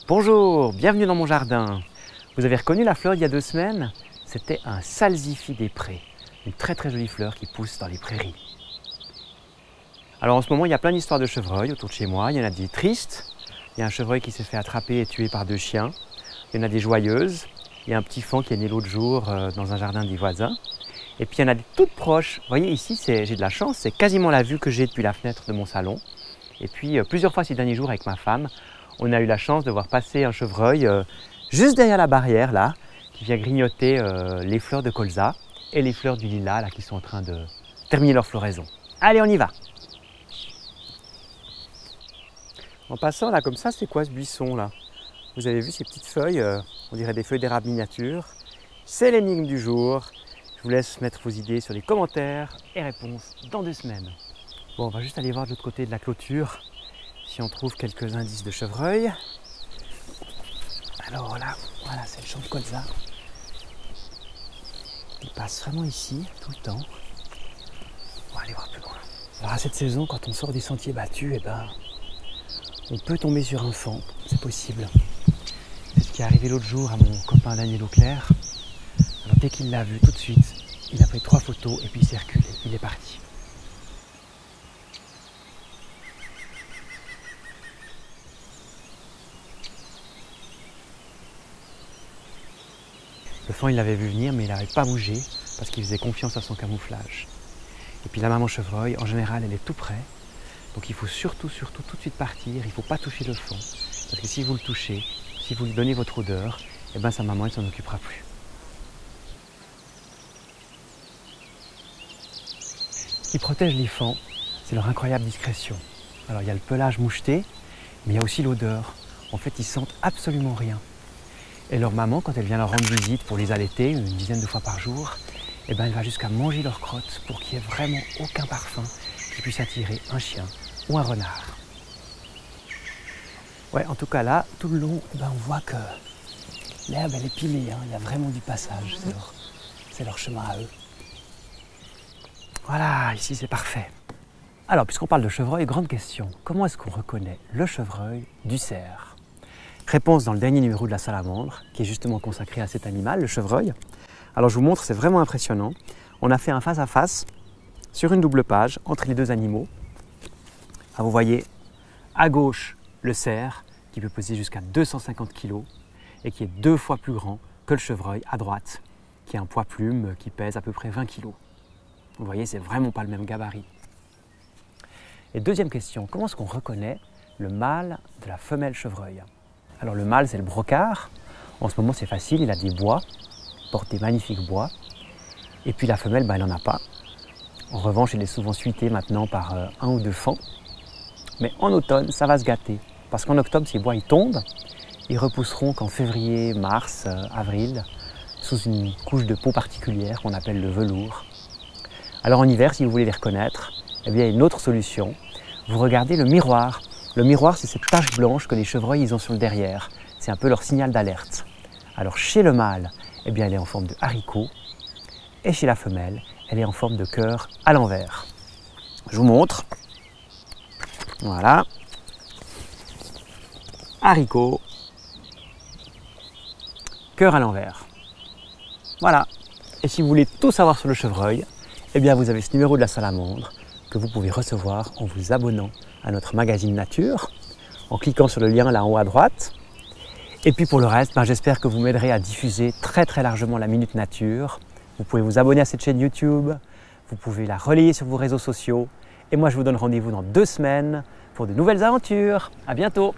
Bonjour, bienvenue dans mon jardin. Vous avez reconnu la fleur d'il y a 2 semaines? C'était un salsifis des prés, une très jolie fleur qui pousse dans les prairies. Alors en ce moment, il y a plein d'histoires de chevreuils autour de chez moi. Il y en a des tristes, il y a un chevreuil qui s'est fait attraper et tuer par 2 chiens. Il y en a des joyeuses, il y a un petit faon qui est né l'autre jour dans un jardin des voisins. Et puis il y en a des toutes proches. Vous voyez ici, j'ai de la chance, c'est quasiment la vue que j'ai depuis la fenêtre de mon salon. Et puis plusieurs fois ces derniers jours avec ma femme, on a eu la chance de voir passer un chevreuil juste derrière la barrière là, qui vient grignoter les fleurs de colza et les fleurs du lilas là, qui sont en train de terminer leur floraison. Allez, on y va! En passant là comme ça, c'est quoi ce buisson là? Vous avez vu ces petites feuilles, on dirait des feuilles d'érable miniature. C'est l'énigme du jour. Je vous laisse mettre vos idées sur les commentaires et réponses dans 2 semaines. Bon, on va juste aller voir de l'autre côté de la clôture si on trouve quelques indices de chevreuil. Alors là, voilà, c'est le champ de colza. Il passe vraiment ici, tout le temps. On va aller voir plus loin. Alors à cette saison, quand on sort des sentiers battus, on peut tomber sur un faon, c'est possible. C'est ce qui est arrivé l'autre jour à mon copain Daniel Auclair. Alors dès qu'il l'a vu, tout de suite, il a pris 3 photos et puis il s'est reculé, il est parti. Le faon, il l'avait vu venir, mais il n'avait pas bougé parce qu'il faisait confiance à son camouflage. Et puis la maman chevreuil, en général, elle est tout près. Donc il faut surtout tout de suite partir. Il ne faut pas toucher le faon. Parce que si vous le touchez, si vous lui donnez votre odeur, sa maman, elle ne s'en occupera plus. Ce qui protège les fans, c'est leur incroyable discrétion. Alors il y a le pelage moucheté, mais il y a aussi l'odeur. En fait, ils sentent absolument rien. Et leur maman, quand elle vient leur rendre visite pour les allaiter, une dizaine de fois par jour, elle va jusqu'à manger leurs crottes pour qu'il n'y ait vraiment aucun parfum qui puisse attirer un chien ou un renard. Ouais, en tout cas là, tout le long, on voit que l'herbe elle est pilée, il y a vraiment du passage, c'est leur chemin à eux. Voilà, ici c'est parfait. Alors, puisqu'on parle de chevreuil, grande question, comment est-ce qu'on reconnaît le chevreuil du cerf? Réponse dans le dernier numéro de la Salamandre, qui est justement consacré à cet animal, le chevreuil. Alors je vous montre, c'est vraiment impressionnant. On a fait un face-à-face sur une double page entre les 2 animaux. Vous voyez à gauche le cerf, qui peut peser jusqu'à 250 kg et qui est 2 fois plus grand que le chevreuil à droite, qui a un poids plume qui pèse à peu près 20 kg. Vous voyez, c'est vraiment pas le même gabarit. Et deuxième question, comment est-ce qu'on reconnaît le mâle de la femelle chevreuil? Alors le mâle, c'est le brocard. En ce moment, c'est facile, il a des bois, il porte des magnifiques bois. Et puis la femelle, elle n'en a pas. En revanche, elle est souvent suitée maintenant par 1 ou 2 faons. Mais en automne, ça va se gâter. Parce qu'en octobre, ces bois ils tombent, ils repousseront qu'en février, mars, avril, sous une couche de peau particulière qu'on appelle le velours. Alors en hiver, si vous voulez les reconnaître, il y a une autre solution. Vous regardez le miroir. Le miroir, c'est cette tache blanche que les chevreuils ils ont sur le derrière. C'est un peu leur signal d'alerte. Alors chez le mâle, elle est en forme de haricot. Et chez la femelle, elle est en forme de cœur à l'envers. Je vous montre. Voilà. Haricot. Cœur à l'envers. Voilà. Et si vous voulez tout savoir sur le chevreuil, vous avez ce numéro de la Salamandre que vous pouvez recevoir en vous abonnant à notre magazine Nature, en cliquant sur le lien là en haut à droite. Et puis pour le reste, j'espère que vous m'aiderez à diffuser très largement la Minute Nature. Vous pouvez vous abonner à cette chaîne YouTube, vous pouvez la relayer sur vos réseaux sociaux. Et moi je vous donne rendez-vous dans 2 semaines pour de nouvelles aventures. À bientôt!